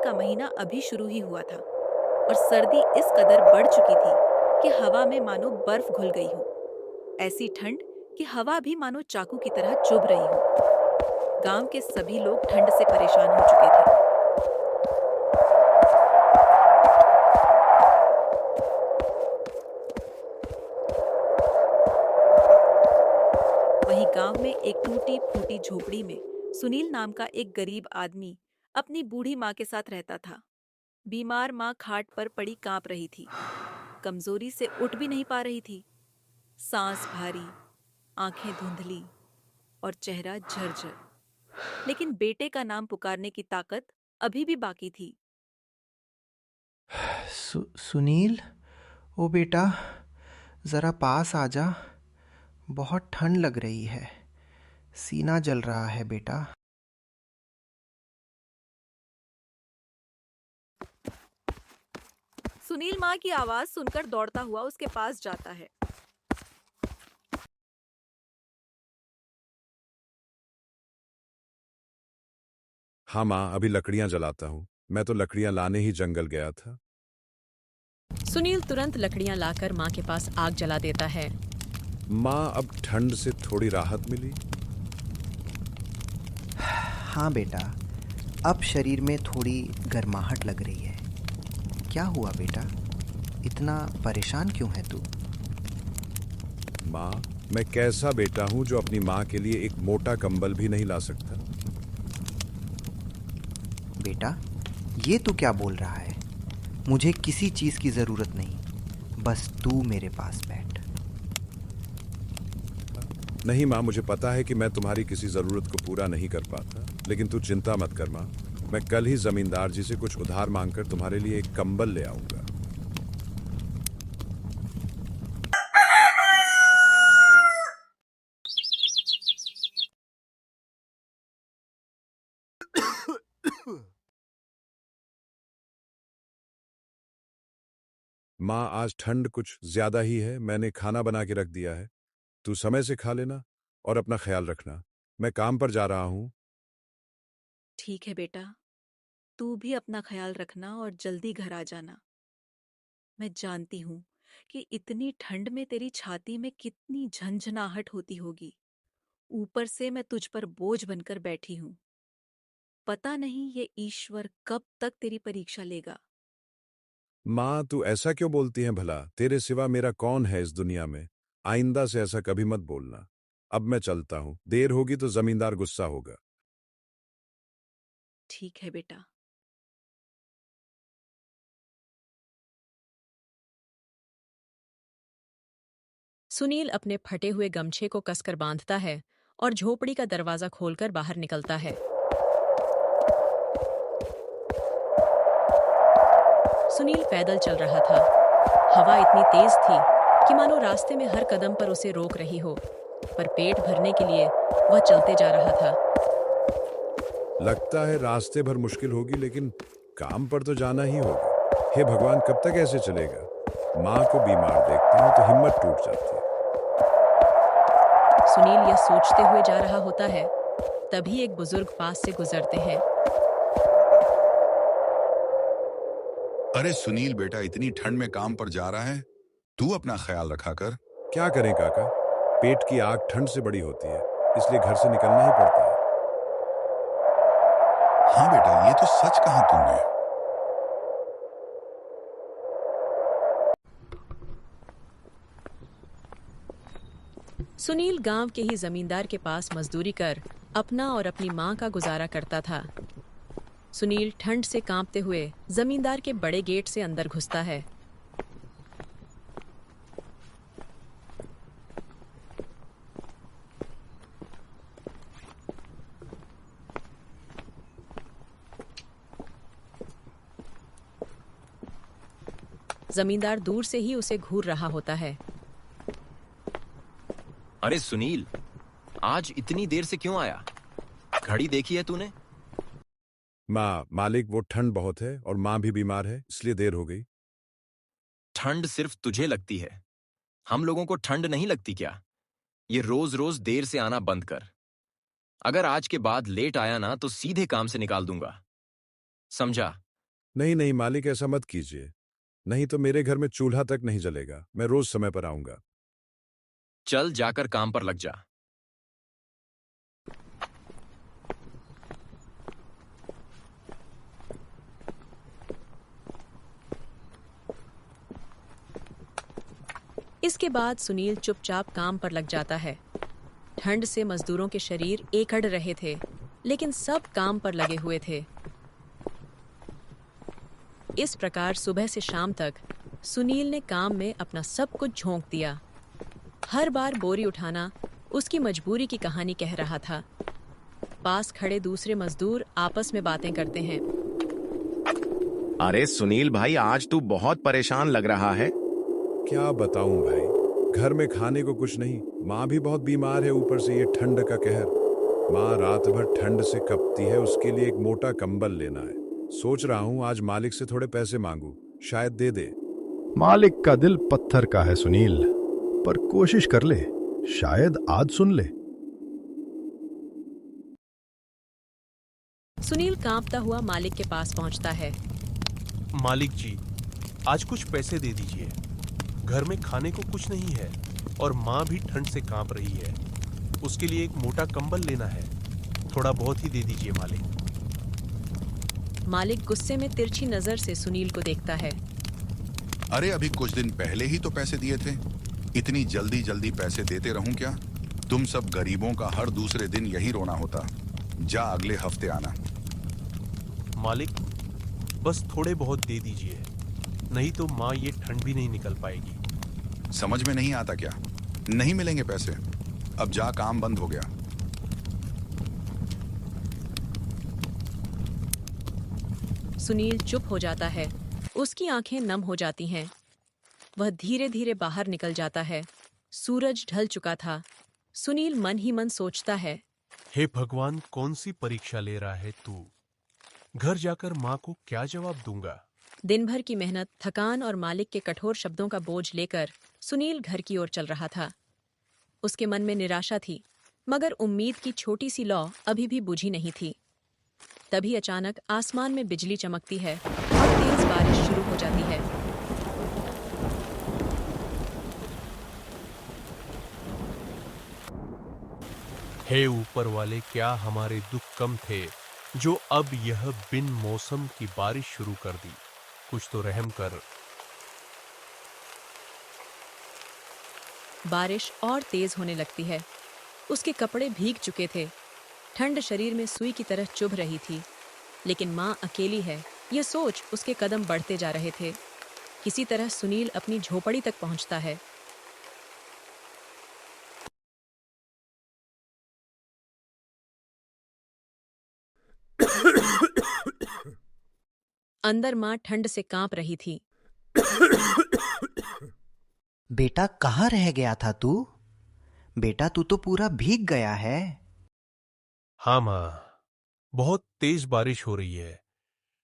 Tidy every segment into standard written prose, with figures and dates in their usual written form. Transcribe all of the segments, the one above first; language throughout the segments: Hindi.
का महीना अभी शुरू ही हुआ था और सर्दी इस कदर बढ़ चुकी थी कि हवा में मानो बर्फ घुल गई हो। ऐसी ठंड कि हवा भी मानो चाकू की तरह चुभ रही हो। गांव के सभी लोग ठंड से परेशान हो चुके थे। वहीं गांव में एक टूटी फूटी झोपड़ी में सुनील नाम का एक गरीब आदमी अपनी बूढ़ी माँ के साथ रहता था। बीमार माँ खाट पर पड़ी कांप रही थी, कमजोरी से उठ भी नहीं पा रही थी। सांस भारी, आंखें धुंधली और चेहरा झरझर। लेकिन बेटे का नाम पुकारने की ताकत अभी भी बाकी थी। सुनील, ओ बेटा, ज़रा पास आ जा। बहुत ठंड लग रही है, सीना जल रहा है बेटा। सुनील माँ की आवाज सुनकर दौड़ता हुआ उसके पास जाता है। हाँ माँ, अभी लकड़ियां जलाता हूँ। मैं तो लकड़ियां लाने ही जंगल गया था। सुनील तुरंत लकड़ियां लाकर मां के पास आग जला देता है। माँ, अब ठंड से थोड़ी राहत मिली। हाँ बेटा, अब शरीर में थोड़ी गर्माहट लग रही है। क्या हुआ बेटा, इतना परेशान क्यों है तू? माँ, मैं कैसा बेटा हूँ जो अपनी माँ के लिए एक मोटा कंबल भी नहीं ला सकता। बेटा, ये तू क्या बोल रहा है? मुझे किसी चीज़ की ज़रूरत नहीं, बस तू मेरे पास बैठ। नहीं माँ, मुझे पता है कि मैं तुम्हारी किसी ज़रूरत को पूरा नहीं कर पाता, लेकिन तू चिंता मत कर माँ। मैं कल ही जमींदार जी से कुछ उधार मांगकर तुम्हारे लिए एक कंबल ले आऊंगा। माँ, आज ठंड कुछ ज्यादा ही है। मैंने खाना बना के रख दिया है। तू समय से खा लेना और अपना ख्याल रखना। मैं काम पर जा रहा हूँ। ठीक है बेटा, तू भी अपना ख्याल रखना और जल्दी घर आ जाना। मैं जानती हूँ कि इतनी ठंड में तेरी छाती में कितनी झंझनाहट होती होगी। ऊपर से मैं तुझ पर बोझ बनकर बैठी हूँ। पता नहीं ये ईश्वर कब तक तेरी परीक्षा लेगा। माँ, तू ऐसा क्यों बोलती है भला? तेरे सिवा मेरा कौन है इस दुनिया में? आइंदा से ऐसा कभी मत बोलना। अब मैं चलता हूँ, देर होगी तो जमींदार गुस्सा होगा। ठीक है बेटा। सुनील अपने फटे हुए गमछे को कसकर बांधता है और झोपड़ी का दरवाजा खोलकर बाहर निकलता है। सुनील पैदल चल रहा था। हवा इतनी तेज थी कि मानो रास्ते में हर कदम पर उसे रोक रही हो, पर पेट भरने के लिए वह चलते जा रहा था। लगता है रास्ते भर मुश्किल होगी, लेकिन काम पर तो जाना ही होगा। हे भगवान, कब तक ऐसे चलेगा? माँ को बीमार देखता हूँ तो हिम्मत टूट जाती है। सुनील यह सोचते हुए जा रहा होता है, तभी एक बुजुर्ग पास से गुजरते हैं। अरे सुनील बेटा, इतनी ठंड में काम पर जा रहा है, तू अपना ख्याल रखा कर। क्या करें काका, पेट की आग ठंड से बड़ी होती है, इसलिए घर से निकलना ही पड़ता है। हाँ बेटा, ये तो सच कहा तूने। सुनील गांव के ही जमींदार के पास मजदूरी कर अपना और अपनी मां का गुजारा करता था। सुनील ठंड से कांपते हुए जमींदार के बड़े गेट से अंदर घुसता है। जमींदार दूर से ही उसे घूर रहा होता है। अरे सुनील, आज इतनी देर से क्यों आया? घड़ी देखी है तूने? मालिक, वो ठंड बहुत है और माँ भी बीमार है, इसलिए देर हो गई। ठंड सिर्फ तुझे लगती है, हम लोगों को ठंड नहीं लगती क्या? ये रोज रोज देर से आना बंद कर। अगर आज के बाद लेट आया ना तो सीधे काम से निकाल दूंगा, समझा? नहीं नहीं मालिक, ऐसा मत कीजिए। नहीं तो मेरे घर में चूल्हा तक नहीं जलेगा। मैं रोज समय पर आऊंगा। चल जाकर काम पर लग जा। इसके बाद सुनील चुपचाप काम पर लग जाता है। ठंड से मजदूरों के शरीर एकड़ रहे थे, लेकिन सब काम पर लगे हुए थे। इस प्रकार सुबह से शाम तक सुनील ने काम में अपना सब कुछ झोंक दिया। हर बार बोरी उठाना उसकी मजबूरी की कहानी कह रहा था। पास खड़े दूसरे मजदूर आपस में बातें करते हैं। अरे सुनील भाई, आज तू बहुत परेशान लग रहा है। क्या बताऊं भाई, घर में खाने को कुछ नहीं। माँ भी बहुत बीमार है, ऊपर से ये ठंड का कहर। माँ रात भर ठंड से कपती है, उसके लिए एक मोटा कंबल लेना है। सोच रहा हूँ आज मालिक से थोड़े पैसे मांगू, शायद दे दे। मालिक का दिल पत्थर का है सुनील, पर कोशिश कर ले, शायद आज सुन ले। सुनील कांपता हुआ मालिक के पास पहुंचता है। मालिक जी, आज कुछ पैसे दे दीजिए। घर में खाने को कुछ नहीं है और माँ भी ठंड से कांप रही है। उसके लिए एक मोटा कंबल लेना है। थोड़ा बहुत ही दे दीजिए मालिक। मालिक गुस्से में तिरछी नजर से सुनील को देखता है। अरे अभी कुछ दिन पहले ही तो पैसे दिए थे। इतनी जल्दी जल्दी पैसे देते रहूं क्या? तुम सब गरीबों का हर दूसरे दिन यही रोना होता। जा अगले हफ्ते आना। मालिक, बस थोड़े बहुत दे दीजिए, नहीं तो माँ ये ठंड भी नहीं निकल पाएगी। समझ में नहीं आता क्या? नहीं मिलेंगे पैसे। अब जा, काम बंद हो गया। सुनील चुप हो जाता है। उसकी आंखें नम हो जाती हैं। वह धीरे धीरे बाहर निकल जाता है। सूरज ढल चुका था। सुनील मन ही मन सोचता है, हे भगवान, कौन सी परीक्षा ले रहा है तू? घर जाकर माँ को क्या जवाब दूंगा? दिन भर की मेहनत, थकान और मालिक के कठोर शब्दों का बोझ लेकर सुनील घर की ओर चल रहा था। उसके मन में निराशा थी, मगर उम्मीद की छोटी सी लौ अभी भी बुझी नहीं थी। तभी अचानक आसमान में बिजली चमकती है और तेज बारिश शुरू हो जाती है। हे ऊपर वाले, क्या हमारे दुख कम थे जो अब यह बिन मौसम की बारिश शुरू कर दी? कुछ तो रहम कर। बारिश और तेज होने लगती है। उसके कपड़े भीग चुके थे। ठंड शरीर में सुई की तरह चुभ रही थी। लेकिन माँ अकेली है, यह सोच उसके कदम बढ़ते जा रहे थे। किसी तरह सुनील अपनी झोपड़ी तक पहुंचता है। अंदर माँ ठंड से कांप रही थी। बेटा कहाँ रह गया था तू? बेटा तू तो पूरा भीग गया है। हाँ माँ, बहुत तेज बारिश हो रही है,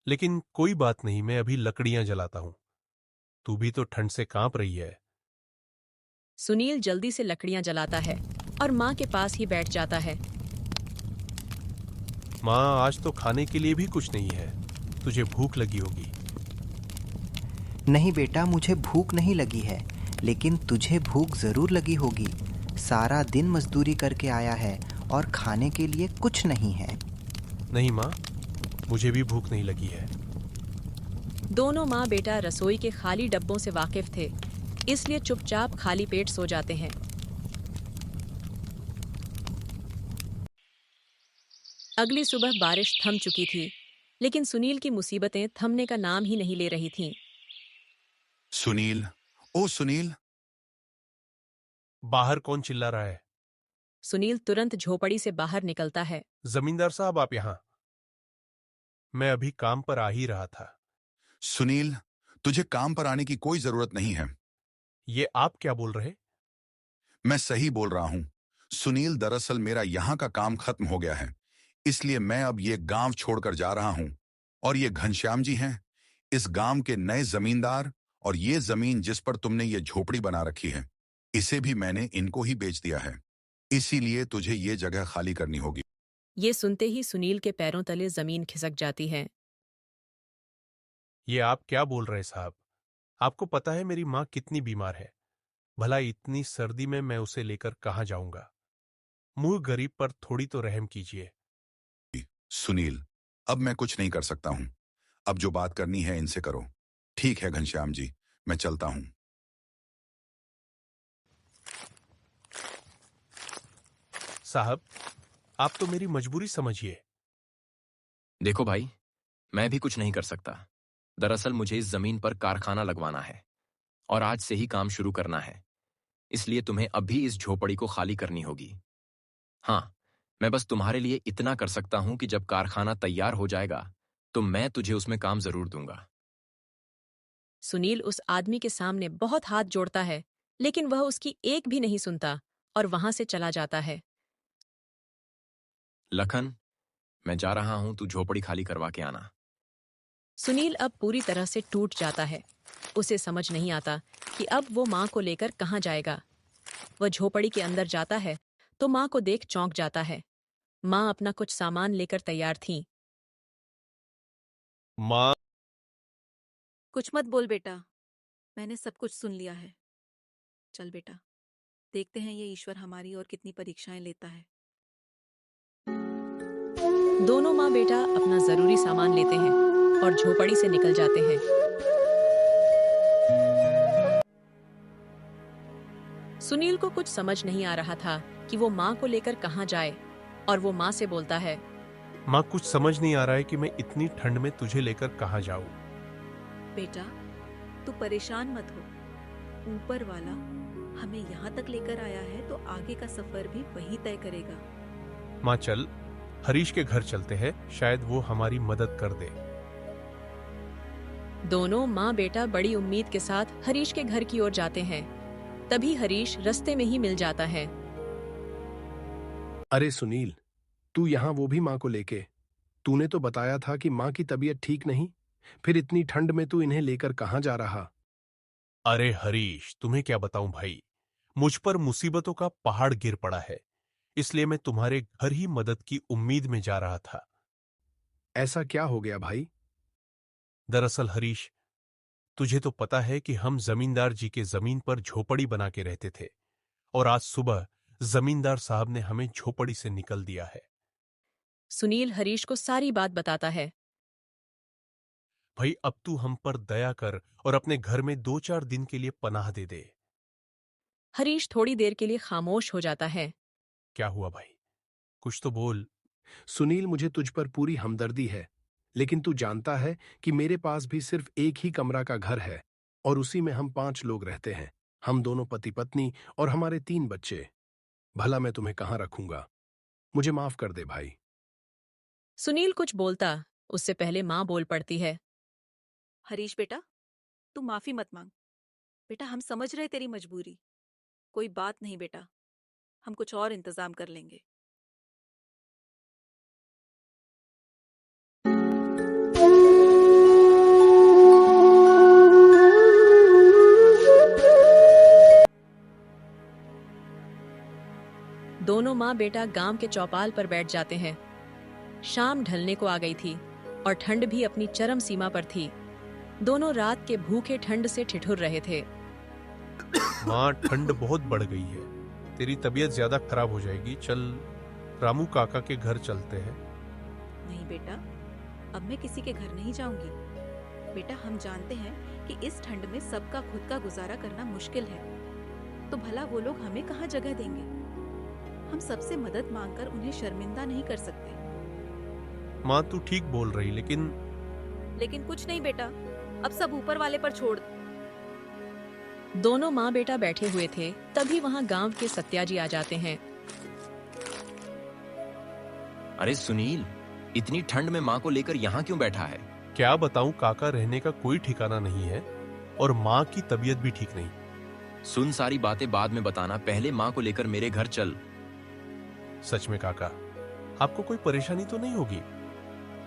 लेकिन कोई बात नहीं, मैं अभी लकड़ियां जलाता हूं। तू भी तो ठंड से कांप रही है। सुनील जल्दी से लकड़ियां जलाता है और माँ के पास ही बैठ जाता है। माँ, आज तो खाने के लिए भी कुछ नहीं है। तुझे भूख लगी होगी। नहीं बेटा, मुझे भूख नहीं लगी है, लेकिन तुझे भूख जरूर लगी होगी। सारा दिन मजदूरी करके आया है और खाने के लिए कुछ नहीं है। नहीं माँ, मुझे भी भूख नहीं लगी है। दोनों माँ बेटा रसोई के खाली डब्बों से वाकिफ थे, इसलिए चुपचाप खाली पेट सो जाते हैं। अगली सुबह बारिश थम चुकी थी, लेकिन सुनील की मुसीबतें थमने का नाम ही नहीं ले रही थीं। सुनील, ओ सुनील। बाहर कौन चिल्ला रहा है? सुनील तुरंत झोपड़ी से बाहर निकलता है। जमींदार साहब, आप यहां। मैं अभी काम पर आ ही रहा था। सुनील, तुझे काम पर आने की कोई जरूरत नहीं है। ये आप क्या बोल रहे? मैं सही बोल रहा हूं। सुनील, दरअसल मेरा यहां का काम खत्म हो गया है, इसलिए मैं अब ये गांव छोड़कर जा रहा हूं। और ये घनश्याम जी हैं, इस गांव के नए जमींदार। और ये जमीन जिस पर तुमने ये झोपड़ी बना रखी है, इसे भी मैंने इनको ही बेच दिया है। इसीलिए तुझे ये जगह खाली करनी होगी। ये सुनते ही सुनील के पैरों तले जमीन खिसक जाती है। ये आप क्या बोल रहे साहब? आपको पता है मेरी माँ कितनी बीमार है। भला इतनी सर्दी में मैं उसे लेकर कहाँ जाऊंगा? मुंह गरीब पर थोड़ी तो रहम कीजिए। सुनील, अब मैं कुछ नहीं कर सकता हूं। अब जो बात करनी है इनसे करो। ठीक है घनश्याम जी, मैं चलता हूं। साहब, आप तो मेरी मजबूरी समझिए। देखो भाई, मैं भी कुछ नहीं कर सकता। दरअसल मुझे इस जमीन पर कारखाना लगवाना है और आज से ही काम शुरू करना है। इसलिए तुम्हें अभी इस झोपड़ी को खाली करनी होगी। हाँ, मैं बस तुम्हारे लिए इतना कर सकता हूं कि जब कारखाना तैयार हो जाएगा तो मैं तुझे उसमें काम जरूर दूंगा। सुनील उस आदमी के सामने बहुत हाथ जोड़ता है, लेकिन वह उसकी एक भी नहीं सुनता और वहां से चला जाता है। लखन, मैं जा रहा हूं, तू झोपड़ी खाली करवा के आना। सुनील अब पूरी तरह से टूट जाता है। उसे समझ नहीं आता कि अब वो माँ को लेकर कहाँ जाएगा। वह झोपड़ी के अंदर जाता है तो माँ को देख चौंक जाता है। माँ अपना कुछ सामान लेकर तैयार थीं। माँ, कुछ मत बोल बेटा, मैंने सब कुछ सुन लिया है। चल बेटा, देखते हैं ये ईश्वर हमारी और कितनी परीक्षाएं लेता है। दोनों माँ बेटा अपना जरूरी सामान लेते हैं और झोपड़ी से निकल जाते हैं। सुनील को कुछ समझ नहीं आ रहा था कि वो माँ को लेकर कहाँ जाए, और वो माँ से बोलता है, माँ कुछ समझ नहीं आ रहा है कि मैं इतनी ठंड में तुझे लेकर कहाँ जाऊं। बेटा, तू परेशान मत हो। ऊपर वाला हमें यहाँ तक लेकर आया है तो आगे का सफर भी वही तय करेगा। माँ चल, हरीश के घर चलते हैं, शायद वो हमारी मदद कर दे। दोनों माँ बेटा बड़ी उम्मीद के साथ हरीश के घर की ओर जाते हैं। तभी हरीश रास्ते में ही मिल जाता है। अरे सुनील, तू यहाँ वो भी माँ को लेके? तूने तो बताया था कि माँ की तबीयत ठीक नहीं। फिर इतनी ठंड में तू इन्हें लेकर कहाँ जा रहा? अरे हरीश, तुम्हें क्या बताऊं भाई, मुझ पर मुसीबतों का पहाड़ गिर पड़ा है। इसलिए मैं तुम्हारे घर ही मदद की उम्मीद में जा रहा था। ऐसा क्या हो गया भाई? दरअसल हरीश, तुझे तो पता है कि हम जमींदार जी के जमीन पर झोपड़ी बना के रहते थे और आज सुबह जमींदार साहब ने हमें झोपड़ी से निकल दिया है। सुनील हरीश को सारी बात बताता है। भाई अब तू हम पर दया कर और अपने घर में 2-4 दिन के लिए पनाह दे दे। हरीश थोड़ी देर के लिए खामोश हो जाता है। क्या हुआ भाई, कुछ तो बोल। सुनील, मुझे तुझ पर पूरी हमदर्दी है, लेकिन तू जानता है कि मेरे पास भी सिर्फ एक ही कमरा का घर है और उसी में हम 5 लोग रहते हैं। हम दोनों पति पत्नी और हमारे 3 बच्चे। भला मैं तुम्हें कहाँ रखूंगा? मुझे माफ कर दे भाई। सुनील कुछ बोलता, उससे पहले माँ बोल पड़ती है। हरीश बेटा, तू माफी मत मांग। बेटा, हम समझ रहे तेरी मजबूरी। कोई बात नहीं बेटा, हम कुछ और इंतजाम कर लेंगे। दोनों माँ बेटा गांव के चौपाल पर बैठ जाते हैं। शाम ढलने को आ गई थी और ठंड भी अपनी चरम सीमा पर थी। दोनों रात के भूखे ठंड से ठिठुर रहे थे। माँ, ठंड बहुत बढ़ गई है, तेरी तबीयत ज्यादा खराब हो जाएगी। चल रामू काका के घर चलते हैं। नहीं बेटा, अब मैं किसी के घर नहीं जाऊंगी। बेटा, हम जानते हैं कि इस ठंड में सबका खुद का गुजारा करना मुश्किल है, तो भला वो लोग हमें कहाँ जगह देंगे? हम सबसे मदद मांगकर उन्हें शर्मिंदा नहीं कर सकते। माँ तू ठीक बोल रही, लेकिन कुछ नहीं बेटा, अब सब ऊपर वाले पर छोड़। दोनों माँ बेटा बैठे हुए थे, तभी वहां गांव के सत्याजी आ जाते हैं। अरे सुनील, इतनी ठंड में माँ को लेकर यहाँ क्यों बैठा है? क्या बताऊं, काका रहने का कोई ठिकाना नहीं है और माँ की तबीयत भी ठीक नहीं। सुन, सारी बातें बाद में बताना, पहले माँ को लेकर मेरे घर चल। सच में काका, आपको कोई परेशानी तो नहीं होगी?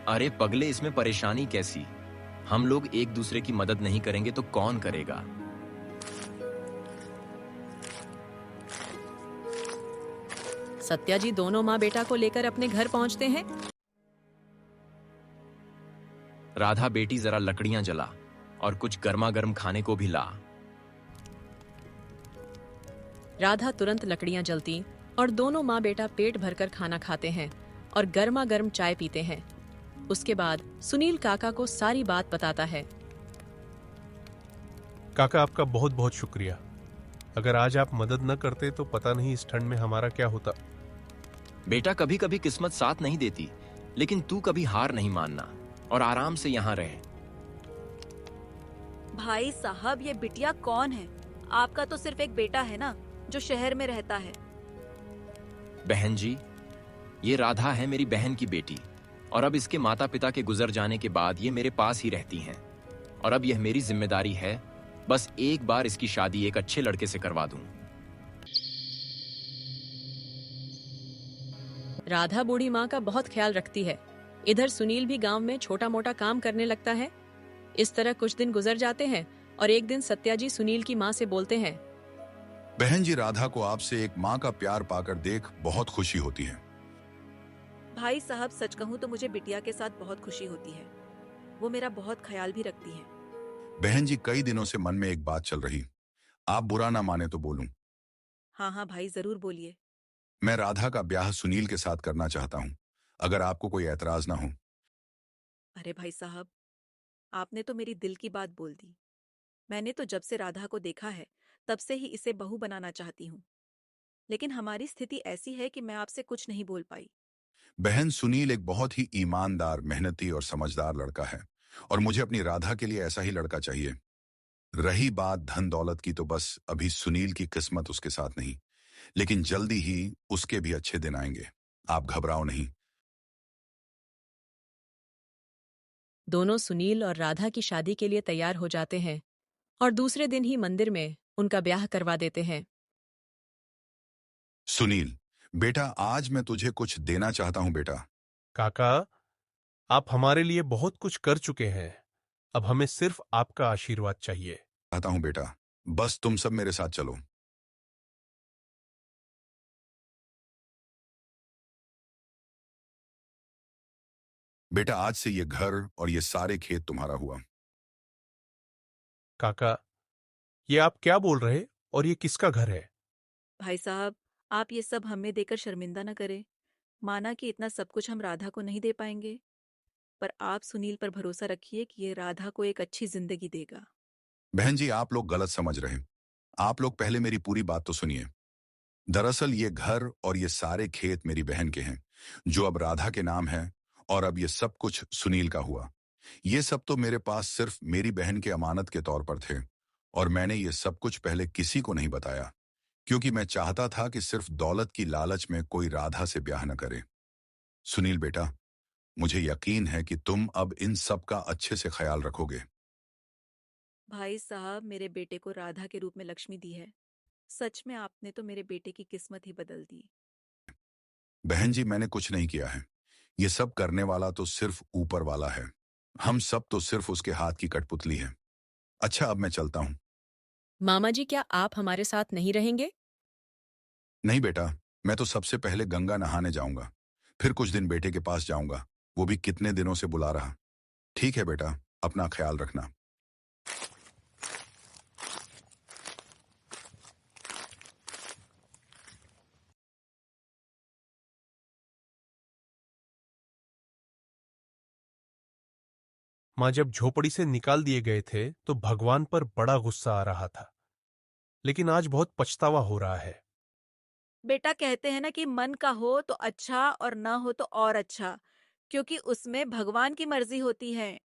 अरे पगले, इसमें परेशानी कैसी? हम लोग एक दूसरे की मदद नहीं करेंगे तो कौन करेगा? सत्याजी दोनों माँ बेटा को लेकर अपने घर पहुंचते हैं। राधा बेटी जरा लकड़ियां जला और कुछ गर्मा गर्म खाने को भी ला। राधा तुरंत लकड़ियां जलती और दोनों माँ बेटा पेट भरकर खाना खाते हैं और गर्मा गर्म चाय पीते हैं। उसके बाद सुनील काका को सारी बात बताता है। काका, आपका बहुत बहुत शुक्रिया। अगर आज आप मदद न करते तो पता नहीं इस ठंड में हमारा क्या होता। बेटा, कभी कभी किस्मत साथ नहीं देती, लेकिन तू कभी हार नहीं मानना और आराम से यहाँ रहे। भाई साहब, ये बिटिया कौन है? आपका तो सिर्फ एक बेटा है ना, जो शहर में रहता है। बहन जी, ये राधा है, मेरी बहन की बेटी, और अब इसके माता पिता के गुजर जाने के बाद ये मेरे पास ही रहती हैं। और अब यह मेरी जिम्मेदारी है, बस एक बार इसकी शादी एक अच्छे लड़के से करवा दूं। राधा बूढ़ी माँ का बहुत ख्याल रखती है। इधर सुनील भी गांव में छोटा मोटा काम करने लगता है। इस तरह कुछ दिन गुजर जाते हैं और एक दिन सत्या जी सुनील की माँ से बोलते हैं। बहन जी, राधा को आपसे एक माँ का प्यार पाकर देख बहुत खुशी होती है। भाई साहब, सच कहूँ तो मुझे बिटिया के साथ बहुत खुशी होती है। वो मेरा बहुत ख्याल भी रखती है। बहन जी, कई दिनों से मन में एक बात चल रही, आप बुरा ना माने तो बोलूं। हाँ हाँ भाई, जरूर बोलिए। मैं राधा का ब्याह सुनील के साथ करना चाहता हूं, अगर आपको कोई ऐतराज ना हो। अरे भाई साहब, आपने तो मेरी दिल की बात बोल दी। मैंने तो जब से राधा को देखा है, तब से ही इसे बहू बनाना चाहती हूँ। लेकिन हमारी स्थिति ऐसी है कि मैं आपसे कुछ नहीं बोल पाई। बहन, सुनील एक बहुत ही ईमानदार, मेहनती और समझदार लड़का है, और मुझे अपनी राधा के लिए ऐसा ही लड़का चाहिए। रही बात धन दौलत की, तो बस अभी सुनील की किस्मत उसके साथ नहीं, लेकिन जल्दी ही उसके भी अच्छे दिन आएंगे। आप घबराओ नहीं। दोनों सुनील और राधा की शादी के लिए तैयार हो जाते हैं और दूसरे दिन ही मंदिर में उनका ब्याह करवा देते हैं। सुनील बेटा, आज मैं तुझे कुछ देना चाहता हूं बेटा। काका, आप हमारे लिए बहुत कुछ कर चुके हैं। अब हमें सिर्फ आपका आशीर्वाद चाहिए। चाहता हूं बेटा, बस तुम सब मेरे साथ चलो। बेटा, आज से ये घर और ये सारे खेत तुम्हारा हुआ। काका, ये आप क्या बोल रहे, और ये किसका घर है? भाई साहब, आप ये सब हमें देकर शर्मिंदा न करें। माना कि इतना सब कुछ हम राधा को नहीं दे पाएंगे, पर आप सुनील पर भरोसा रखिए कि ये राधा को एक अच्छी जिंदगी देगा। बहन जी, आप लोग गलत समझ रहे हैं। आप लोग पहले मेरी पूरी बात तो सुनिए। दरअसल ये घर और ये सारे खेत मेरी बहन के हैं, जो अब राधा के नाम है, और अब ये सब कुछ सुनील का हुआ। ये सब तो मेरे पास सिर्फ मेरी बहन के अमानत के तौर पर थे, और मैंने ये सब कुछ पहले किसी को नहीं बताया, क्योंकि मैं चाहता था कि सिर्फ दौलत की लालच में कोई राधा से ब्याह न करे। सुनील बेटा, मुझे यकीन है कि तुम अब इन सब का अच्छे से ख्याल रखोगे। भाई साहब, मेरे बेटे को राधा के रूप में लक्ष्मी दी है। सच में आपने तो मेरे बेटे की किस्मत ही बदल दी। बहन जी, मैंने कुछ नहीं किया है। ये सब करने वाला तो सिर्फ ऊपर वाला है। हम सब तो सिर्फ उसके हाथ की कठपुतली हैं। अच्छा, अब मैं चलता हूं। मामा जी, क्या आप हमारे साथ नहीं रहेंगे? नहीं बेटा, मैं तो सबसे पहले गंगा नहाने जाऊंगा, फिर कुछ दिन बेटे के पास जाऊंगा। वो भी कितने दिनों से बुला रहा। ठीक है बेटा, अपना ख्याल रखना। माँ जब झोपड़ी से निकाल दिए गए थे तो भगवान पर बड़ा गुस्सा आ रहा था, लेकिन आज बहुत पछतावा हो रहा है। बेटा, कहते हैं ना कि मन का हो तो अच्छा और ना हो तो और अच्छा, क्योंकि उसमें भगवान की मर्जी होती है।